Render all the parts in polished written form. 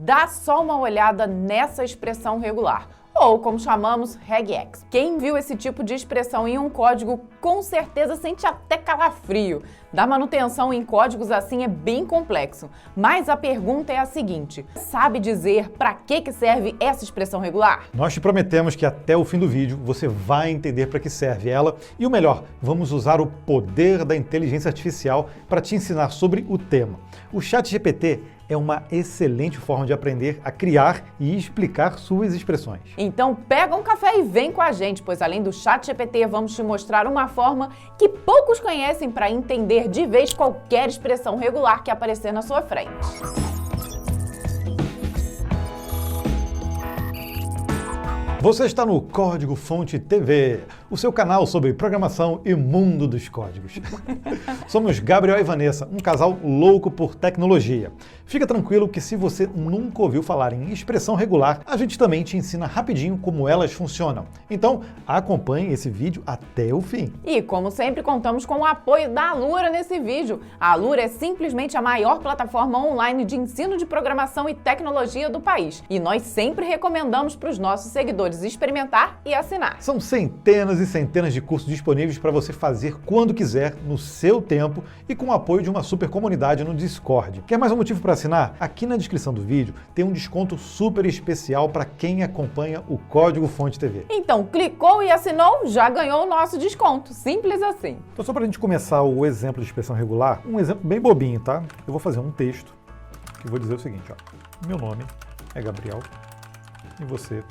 Dá só uma olhada nessa expressão regular, ou como chamamos, regex. Quem viu esse tipo de expressão em um código com certeza sente até calafrio. Dar manutenção em códigos assim é bem complexo, mas a pergunta é a seguinte: sabe dizer para que serve essa expressão regular? Nós te prometemos que até o fim do vídeo você vai entender para que serve ela e o melhor, vamos usar o poder da inteligência artificial para te ensinar sobre o tema. O ChatGPT é uma excelente forma de aprender a criar e explicar suas expressões. Então pega um café e vem com a gente, pois além do ChatGPT vamos te mostrar uma forma que poucos conhecem para entender de vez qualquer expressão regular que aparecer na sua frente. Você está no Código Fonte TV, o seu canal sobre programação e mundo dos códigos. Somos Gabriel e Vanessa, um casal louco por tecnologia. Fica tranquilo que se você nunca ouviu falar em expressão regular, a gente também te ensina rapidinho como elas funcionam. Então, acompanhe esse vídeo até o fim. E, como sempre, contamos com o apoio da Alura nesse vídeo. A Alura é simplesmente a maior plataforma online de ensino de programação e tecnologia do país. E nós sempre recomendamos para os nossos seguidores experimentar e assinar. São centenas e centenas de cursos disponíveis para você fazer quando quiser, no seu tempo e com o apoio de uma super comunidade no Discord. Quer mais um motivo para assinar? Aqui na descrição do vídeo tem um desconto super especial para quem acompanha o Código Fonte TV. Então, clicou e assinou, já ganhou o nosso desconto. Simples assim. Então, só para a gente começar o exemplo de expressão regular, um exemplo bem bobinho, tá? Eu vou fazer um texto que vou dizer o seguinte, ó. Meu nome é Gabriel e você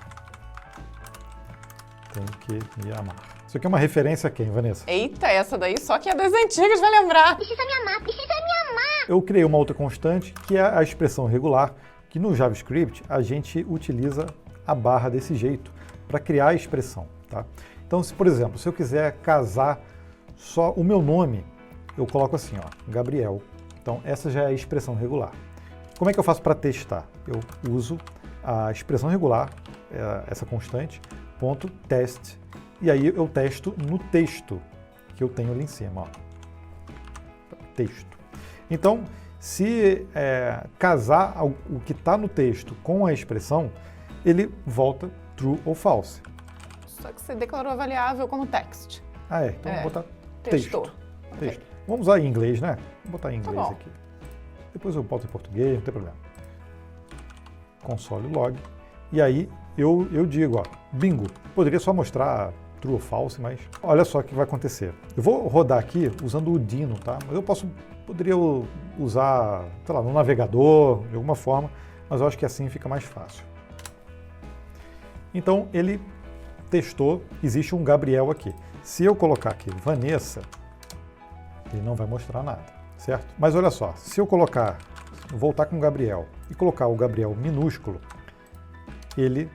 tem que me amar. Isso aqui é uma referência a quem, Vanessa? Eita, essa daí só que é das antigas vai lembrar. Precisa me amar, precisa me amar. Eu criei uma outra constante, que é a expressão regular, que no JavaScript a gente utiliza a barra desse jeito para criar a expressão, tá? Então, se, por exemplo, se eu quiser casar só o meu nome, eu coloco assim, ó, Gabriel. Então, essa já é a expressão regular. Como é que eu faço para testar? Eu uso a expressão regular, essa constante, ponto test, e aí eu testo no texto que eu tenho ali em cima, ó. Texto. Então, se casar o que está no texto com a expressão, ele volta true ou false. Só que você declarou a variável como text. Ah, então vou botar Testou. texto. Texto. Vamos usar em inglês, né? Vou botar em inglês bom. aqui. Depois eu boto em português, não tem problema. Console log. E aí eu digo, ó, bingo. Poderia só mostrar true ou false, mas olha só o que vai acontecer. Eu vou rodar aqui usando o Dino, tá? Mas eu poderia usar, sei lá, no navegador, de alguma forma, mas eu acho que assim fica mais fácil. Então ele testou, existe um Gabriel aqui. Se eu colocar aqui Vanessa, ele não vai mostrar nada, certo? Mas olha só, se eu colocar, voltar com o Gabriel e colocar o Gabriel minúsculo, ele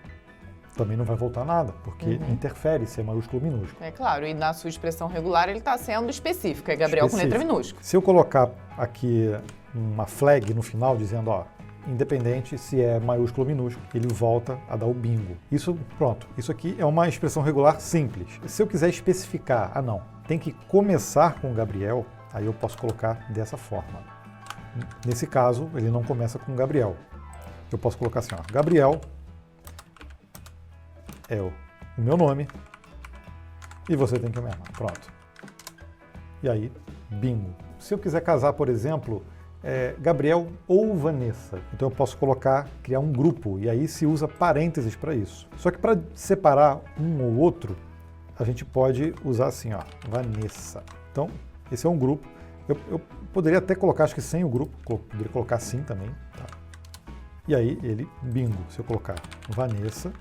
também não vai voltar nada, porque interfere se é maiúsculo ou minúsculo. É claro, e na sua expressão regular ele está sendo específico, é Gabriel com letra minúscula. Se eu colocar aqui uma flag no final dizendo, ó, independente se é maiúsculo ou minúsculo, ele volta a dar o bingo. Isso, pronto, isso aqui é uma expressão regular simples. Se eu quiser especificar, não, tem que começar com o Gabriel, aí eu posso colocar dessa forma. Nesse caso, ele não começa com Gabriel. Eu posso colocar assim, ó, Gabriel é o meu nome e você tem que me amar. Pronto. E aí, bingo. Se eu quiser casar, por exemplo, Gabriel ou Vanessa, então eu posso criar um grupo e aí se usa parênteses para isso. Só que para separar um ou outro, a gente pode usar assim, ó, Vanessa. Então, esse é um grupo. Eu poderia até colocar, acho que sem o grupo, poderia colocar assim também, tá? E aí ele, bingo, se eu colocar Vanessa,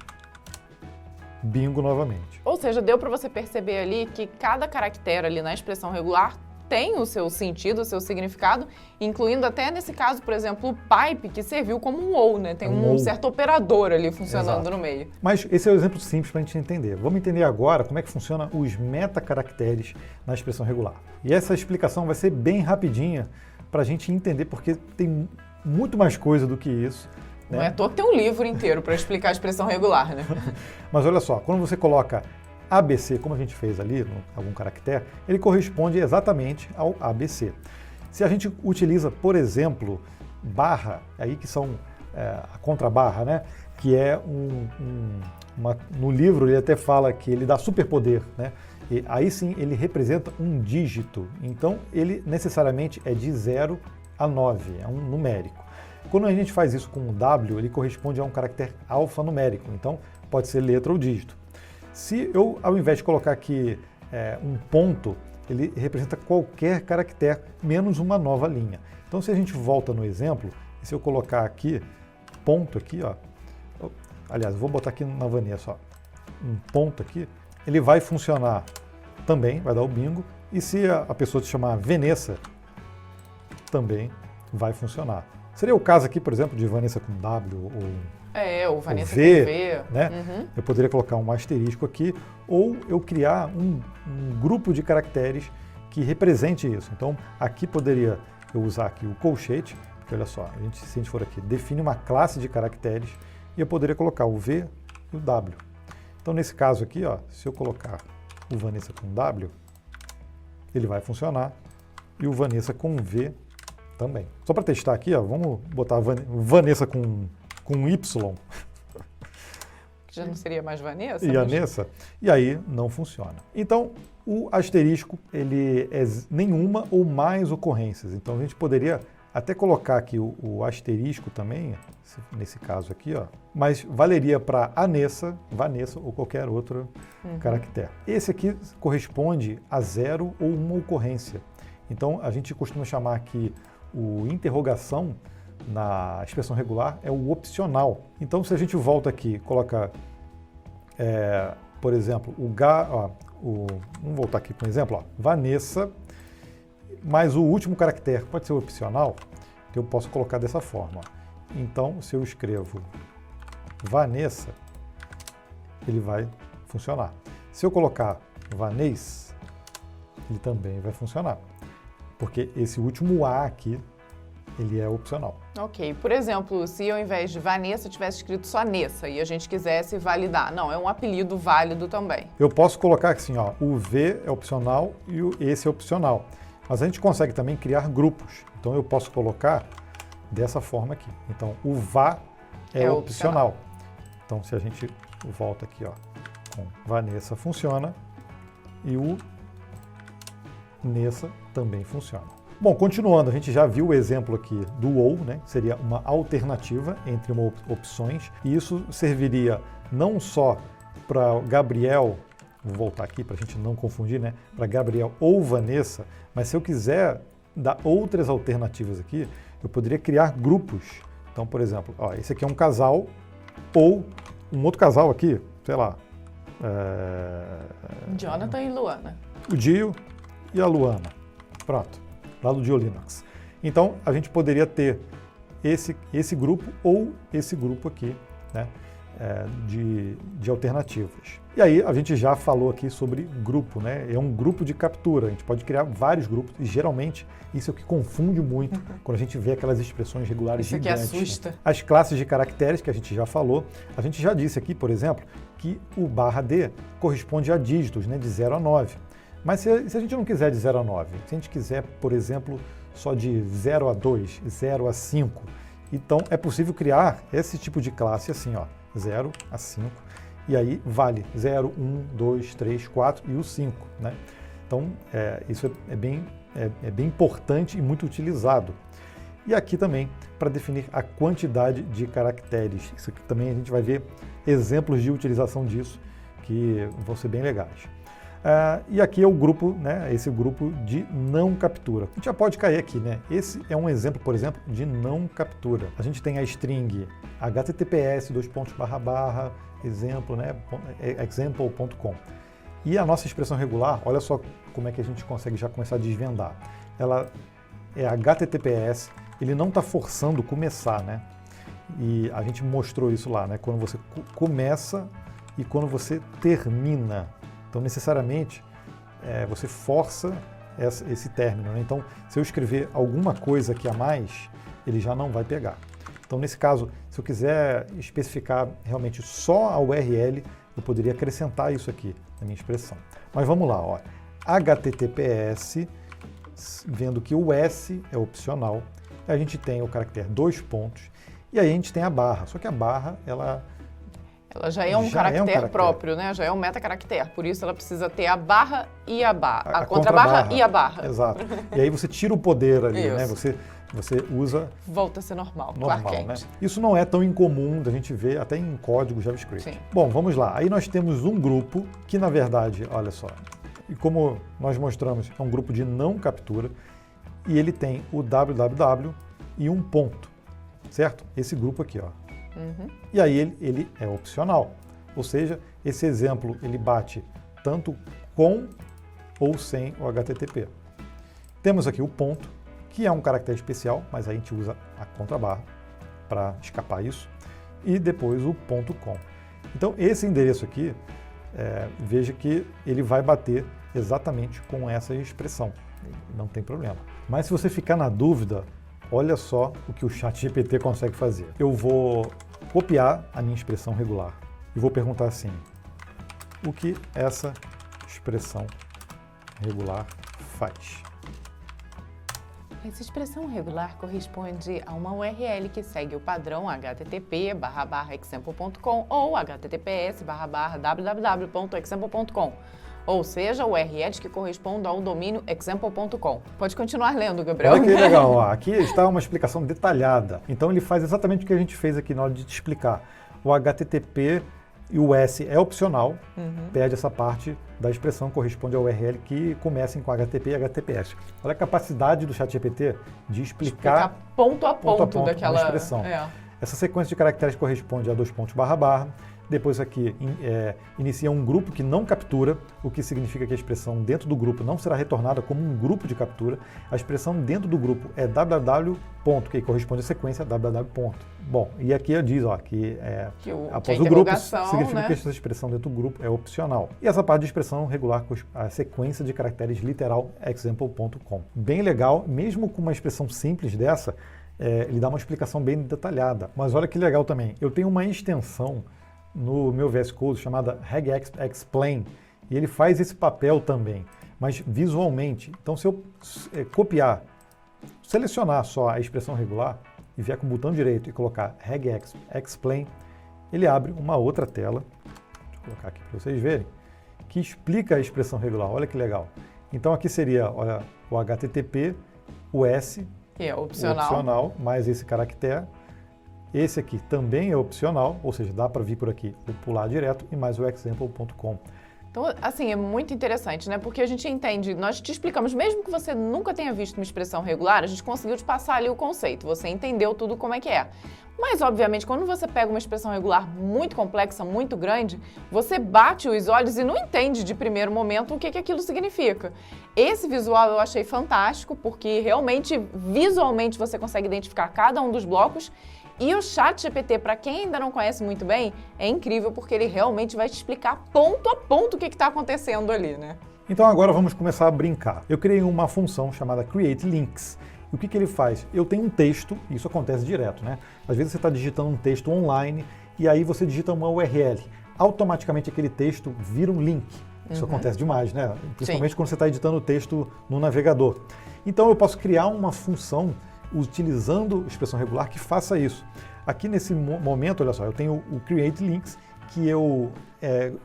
bingo novamente. Ou seja, deu para você perceber ali que cada caractere ali na expressão regular tem o seu sentido, o seu significado, incluindo até nesse caso, por exemplo, o pipe, que serviu como um ou, né? Tem um certo operador ali funcionando. Exato. No meio. Mas esse é o exemplo simples para a gente entender. Vamos entender agora como é que funciona os metacaracteres na expressão regular. E essa explicação vai ser bem rapidinha para a gente entender, porque tem muito mais coisa do que isso. Não é à toa que tem um livro inteiro para explicar a expressão regular, né? Mas olha só, quando você coloca ABC, como a gente fez ali, algum caractere, ele corresponde exatamente ao ABC. Se a gente utiliza, por exemplo, barra, aí que são a contrabarra, né? Que é no livro ele até fala que ele dá superpoder, né? E aí sim ele representa um dígito, então ele necessariamente é de 0 a 9, é um numérico. Quando a gente faz isso com o W, ele corresponde a um caractere alfanumérico, então pode ser letra ou dígito. Se eu, ao invés de colocar aqui um ponto, ele representa qualquer caractere, menos uma nova linha. Então se a gente volta no exemplo, se eu colocar aqui, ponto aqui, ó, aliás, eu vou botar aqui na Vanessa, ó, um ponto aqui, ele vai funcionar também, vai dar o bingo, e se a pessoa te chamar Vanessa, também vai funcionar. Seria o caso aqui, por exemplo, de Vanessa com W ou Vanessa V, com V. Né? Uhum. Eu poderia colocar um asterisco aqui, ou eu criar um grupo de caracteres que represente isso. Então, aqui poderia eu usar aqui o colchete, porque olha só, se a gente for aqui, define uma classe de caracteres, e eu poderia colocar o V e o W. Então, nesse caso aqui, ó, se eu colocar o Vanessa com W, ele vai funcionar, e o Vanessa com V também. Só para testar aqui, ó, vamos botar Vanessa com Y. Já não seria mais Vanessa? E Vanessa, e aí não funciona. Então, o asterisco, ele é nenhuma ou mais ocorrências. Então, a gente poderia até colocar aqui o asterisco também, nesse caso aqui, ó, mas valeria para Vanessa ou qualquer outro caractere. Esse aqui corresponde a 0 ou uma ocorrência. Então, a gente costuma chamar aqui o interrogação na expressão regular é o opcional. Então, se a gente volta aqui e coloca, por exemplo, vamos voltar aqui com um exemplo, ó, Vanessa, mas o último caractere pode ser opcional, que eu posso colocar dessa forma. Ó. Então, se eu escrevo Vanessa, ele vai funcionar. Se eu colocar Vanessa, ele também vai funcionar, porque esse último A aqui, ele é opcional. Ok. Por exemplo, se ao invés de Vanessa tivesse escrito só Nessa e a gente quisesse validar, não, é um apelido válido também. Eu posso colocar assim, ó, o V é opcional e esse é opcional. Mas a gente consegue também criar grupos. Então eu posso colocar dessa forma aqui. Então o VA é opcional. Então se a gente volta aqui, ó, com Vanessa funciona e o Nessa também funciona. Bom, continuando, a gente já viu o exemplo aqui do OU, né? Seria uma alternativa entre opções, e isso serviria não só para Gabriel, vou voltar aqui para a gente não confundir, né? Para Gabriel ou Vanessa, mas se eu quiser dar outras alternativas aqui, eu poderia criar grupos. Então, por exemplo, ó, esse aqui é um casal, ou um outro casal aqui, sei lá. Jonathan e Luana. O Dio e a Luana. Pronto. Lá do Dio Linux. Então, a gente poderia ter esse grupo ou esse grupo aqui, né, de alternativas. E aí, a gente já falou aqui sobre grupo, né? É um grupo de captura. A gente pode criar vários grupos e, geralmente, isso é o que confunde muito quando a gente vê aquelas expressões regulares isso gigantes. Isso que assusta. Né? As classes de caracteres que a gente já falou, a gente já disse aqui, por exemplo, que o /D corresponde a dígitos, né, de 0 a 9. Mas se a gente não quiser de 0 a 9, se a gente quiser, por exemplo, só de 0 a 2, 0 a 5, então é possível criar esse tipo de classe assim, ó, 0 a 5, e aí vale 0, 1, 2, 3, 4 e o 5, né? Então, isso é bem importante e muito utilizado. E aqui também, para definir a quantidade de caracteres. Isso aqui também a gente vai ver exemplos de utilização disso, que vão ser bem legais. E aqui é o grupo, né, esse grupo de não captura. A gente já pode cair aqui, né? Esse é um exemplo, por exemplo, de não captura. A gente tem a string https exemplo, né, example.com. E a nossa expressão regular, olha só como é que a gente consegue já começar a desvendar. Ela é https, ele não está forçando começar, né? E a gente mostrou isso lá, né? Quando você começa e quando você termina. Então, necessariamente, você força esse término, né? Então, se eu escrever alguma coisa aqui a mais, ele já não vai pegar. Então, nesse caso, se eu quiser especificar realmente só a URL, eu poderia acrescentar isso aqui na minha expressão. Mas vamos lá, ó. HTTPS, vendo que o S é opcional, a gente tem o caractere 2 pontos, E aí a gente tem a barra, só que a barra, ela já é um caractere próprio, né? Já é um metacaractere, por isso ela precisa ter a barra e a barra, a contrabarra e a barra. Exato. E aí você tira o poder ali, né? Você usa... Volta a ser normal né? Isso não é tão incomum da gente ver até em código JavaScript. Sim. Bom, vamos lá. Aí nós temos um grupo que, na verdade, olha só, e como nós mostramos, é um grupo de não captura, e ele tem o www e um ponto, certo? Esse grupo aqui, ó. E aí ele é opcional, ou seja, esse exemplo ele bate tanto com ou sem o HTTP. Temos aqui o ponto, que é um caractere especial, mas a gente usa a contrabarra para escapar isso, e depois o ponto .com. Então esse endereço aqui, veja que ele vai bater exatamente com essa expressão, não tem problema. Mas se você ficar na dúvida, olha só o que o ChatGPT consegue fazer. Eu vou copiar a minha expressão regular e vou perguntar assim: o que essa expressão regular faz? Essa expressão regular corresponde a uma URL que segue o padrão http://example.com ou https://www.example.com, ou seja, URLs que correspondam ao domínio example.com. Pode continuar lendo, Gabriel. Olha que legal, ó. Aqui está uma explicação detalhada. Então ele faz exatamente o que a gente fez aqui na hora de te explicar. O HTTP e o S é opcional, perde essa parte da expressão, corresponde ao URL que comecem com HTTP e HTTPS. Olha a capacidade do ChatGPT de explicar ponto a ponto daquela uma expressão. Essa sequência de caracteres corresponde a 2 pontos //. Depois aqui inicia um grupo que não captura, o que significa que a expressão dentro do grupo não será retornada como um grupo de captura. A expressão dentro do grupo é www. Que corresponde à sequência www. Bom, e aqui diz que após o grupo significa que essa expressão dentro do grupo é opcional. E essa parte de expressão regular, a sequência de caracteres literal example.com. Bem legal, mesmo com uma expressão simples dessa, ele dá uma explicação bem detalhada. Mas olha que legal também, eu tenho uma extensão no meu VS Code chamada regex explain, e ele faz esse papel também, mas visualmente. Então se eu selecionar só a expressão regular e vier com o botão direito e colocar regex explain, ele abre uma outra tela, deixa eu colocar aqui para vocês verem, que explica a expressão regular. Olha que legal. Então aqui seria, olha, o HTTP, o S, que é opcional, mais esse caractere. Esse aqui também é opcional, ou seja, dá para vir por aqui ou pular direto, e mais o example.com. Então, assim, é muito interessante, né? Porque a gente entende, nós te explicamos, mesmo que você nunca tenha visto uma expressão regular, a gente conseguiu te passar ali o conceito, você entendeu tudo como é que é. Mas, obviamente, quando você pega uma expressão regular muito complexa, muito grande, você bate os olhos e não entende de primeiro momento o que aquilo significa. Esse visual eu achei fantástico, porque realmente, visualmente, você consegue identificar cada um dos blocos. E o ChatGPT, para quem ainda não conhece muito bem, é incrível porque ele realmente vai te explicar ponto a ponto o que está acontecendo ali, né? Então agora vamos começar a brincar. Eu criei uma função chamada Create Links. E o que ele faz? Eu tenho um texto, e isso acontece direto, né? Às vezes você está digitando um texto online e aí você digita uma URL. Automaticamente aquele texto vira um link. Isso acontece demais, né? Principalmente quando você está editando o texto no navegador. Então eu posso criar uma função utilizando expressão regular que faça isso. Aqui nesse momento, olha só, eu tenho o Create Links, que eu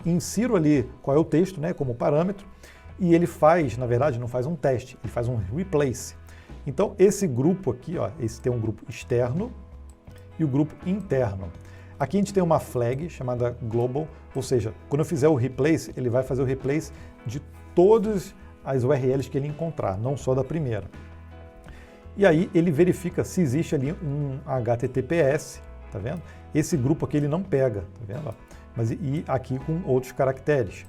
insiro ali qual é o texto, né, como parâmetro, e ele faz, na verdade, não faz um teste, ele faz um replace. Então, esse grupo aqui, ó, esse tem um grupo externo e o grupo interno. Aqui a gente tem uma flag chamada global, ou seja, quando eu fizer o replace, ele vai fazer o replace de todas as URLs que ele encontrar, não só da primeira. E aí ele verifica se existe ali um HTTPS, tá vendo? Esse grupo aqui ele não pega, tá vendo? Mas e aqui com outros caracteres.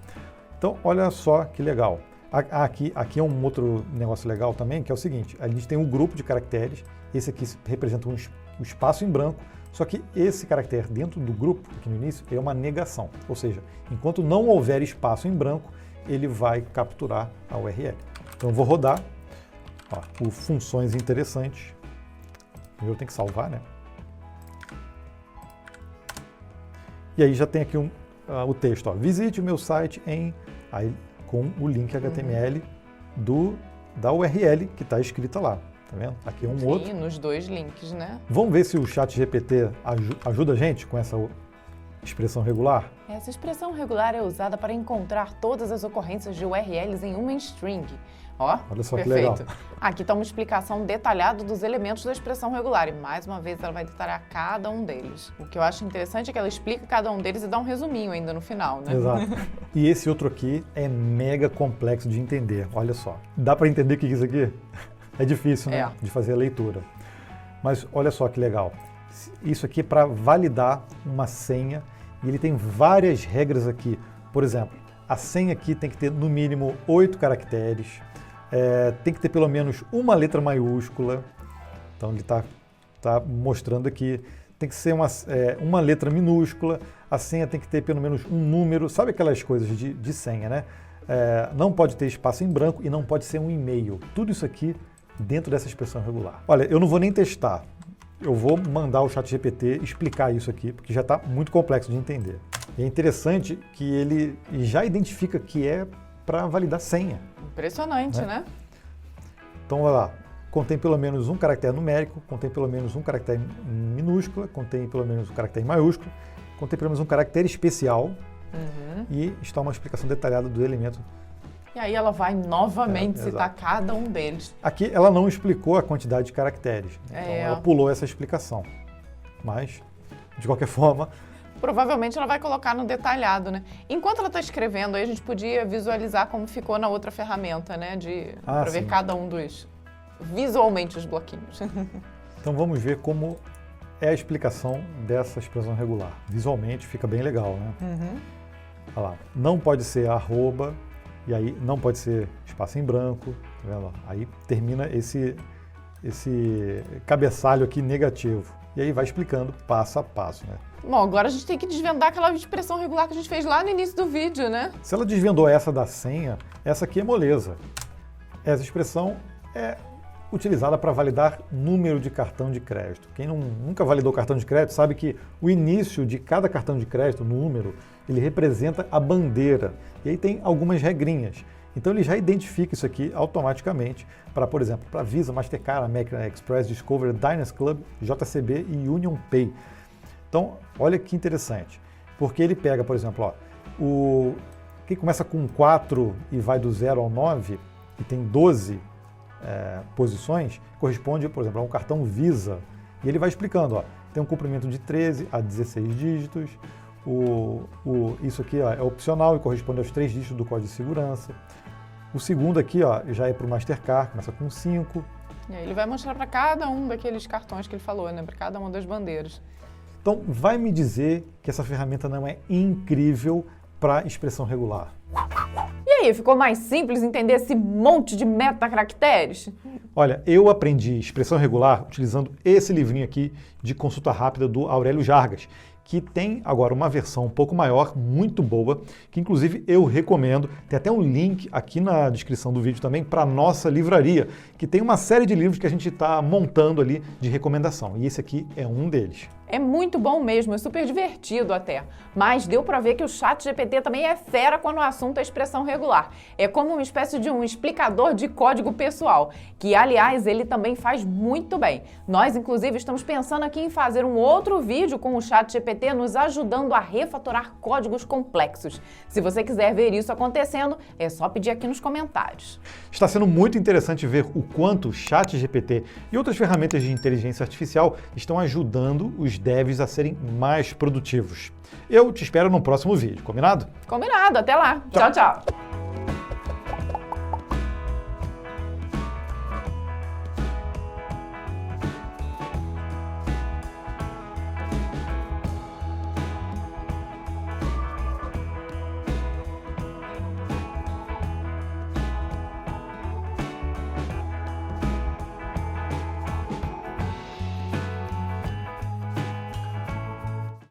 Então, olha só que legal. Aqui é um outro negócio legal também, que é o seguinte, a gente tem um grupo de caracteres, esse aqui representa um espaço em branco, só que esse caractere dentro do grupo, aqui no início, é uma negação. Ou seja, enquanto não houver espaço em branco, ele vai capturar a URL. Então eu vou rodar. Ó, funções interessantes. Primeiro tem que salvar, né? E aí já tem aqui o texto. Ó, visite o meu site com o link HTML da URL que está escrita lá. Tá vendo? Aqui é um Sim, outro. nos dois links, né? Vamos ver se o ChatGPT ajuda a gente com essa expressão regular? Essa expressão regular é usada para encontrar todas as ocorrências de URLs em uma string. Ó, Olha só que perfeito. legal. Aqui está uma explicação detalhada dos elementos da expressão regular e, mais uma vez, ela vai detalhar cada um deles. O que eu acho interessante é que ela explica cada um deles e dá um resuminho ainda no final, né? Exato. E esse outro aqui é mega complexo de entender. Olha só. Dá para entender o que é isso aqui? É difícil, né? De fazer a leitura. Mas olha só que legal. Isso aqui é para validar uma senha e ele tem várias regras aqui. Por exemplo, a senha aqui tem que ter no mínimo 8 caracteres. Tem que ter pelo menos uma letra maiúscula. Então ele está mostrando aqui. Tem que ser uma letra minúscula. A senha tem que ter pelo menos um número. Sabe aquelas coisas de senha, né? Não pode ter espaço em branco e não pode ser um e-mail. Tudo isso aqui dentro dessa expressão regular. Olha, eu não vou nem testar. Eu vou mandar o ChatGPT explicar isso aqui, porque já está muito complexo de entender. E é interessante que ele já identifica que é para validar senha. Impressionante, né? Então, olha lá, contém pelo menos um caractere numérico, contém pelo menos um caractere minúsculo, contém pelo menos um caractere maiúsculo, contém pelo menos um caractere especial e está uma explicação detalhada do elemento. E aí ela vai novamente citar cada um deles. Aqui ela não explicou a quantidade de caracteres, então ela pulou essa explicação. Mas, de qualquer forma... Provavelmente ela vai colocar no detalhado, né? Enquanto ela está escrevendo, aí a gente podia visualizar como ficou na outra ferramenta, né? Para ver cada um visualmente os bloquinhos. Então vamos ver como é a explicação dessa expressão regular. Visualmente fica bem legal, né? Olha lá, não pode ser arroba, e aí não pode ser espaço em branco, tá vendo? Aí termina esse cabeçalho aqui negativo. E aí vai explicando passo a passo, né? Bom, agora a gente tem que desvendar aquela expressão regular que a gente fez lá no início do vídeo, né? Se ela desvendou essa da senha, essa aqui é moleza. Essa expressão é utilizada para validar número de cartão de crédito. Quem nunca validou cartão de crédito sabe que o início de cada cartão de crédito, número, ele representa a bandeira. E aí tem algumas regrinhas. Então ele já identifica isso aqui automaticamente para, por exemplo, para Visa, Mastercard, American Express, Discover, Diners Club, JCB e Union Pay. Então, olha que interessante, porque ele pega, por exemplo, quem começa com 4 e vai do 0 ao 9 e tem 12 posições, corresponde, por exemplo, a um cartão Visa. E ele vai explicando, tem um comprimento de 13 a 16 dígitos, isso aqui é opcional e corresponde aos 3 dígitos do código de segurança. O segundo aqui já é para o Mastercard, começa com 5. E aí ele vai mostrar para cada um daqueles cartões que ele falou, né? Para cada uma das bandeiras. Então, vai me dizer que essa ferramenta não é incrível para expressão regular? E aí, ficou mais simples entender esse monte de metacaracteres? Olha, eu aprendi expressão regular utilizando esse livrinho aqui de consulta rápida do Aurélio Jargas, que tem agora uma versão um pouco maior, muito boa, que inclusive eu recomendo. Tem até um link aqui na descrição do vídeo também para a nossa livraria, que tem uma série de livros que a gente está montando ali de recomendação. E esse aqui é um deles. É muito bom mesmo, é super divertido até. Mas deu para ver que o ChatGPT também é fera quando o assunto é expressão regular. É como uma espécie de um explicador de código pessoal, que, aliás, ele também faz muito bem. Nós, inclusive, estamos pensando aqui em fazer um outro vídeo com o ChatGPT nos ajudando a refatorar códigos complexos. Se você quiser ver isso acontecendo, é só pedir aqui nos comentários. Está sendo muito interessante ver o quanto o ChatGPT e outras ferramentas de inteligência artificial estão ajudando os devs a serem mais produtivos. Eu te espero no próximo vídeo, combinado? Combinado, até lá. Tchau, tchau.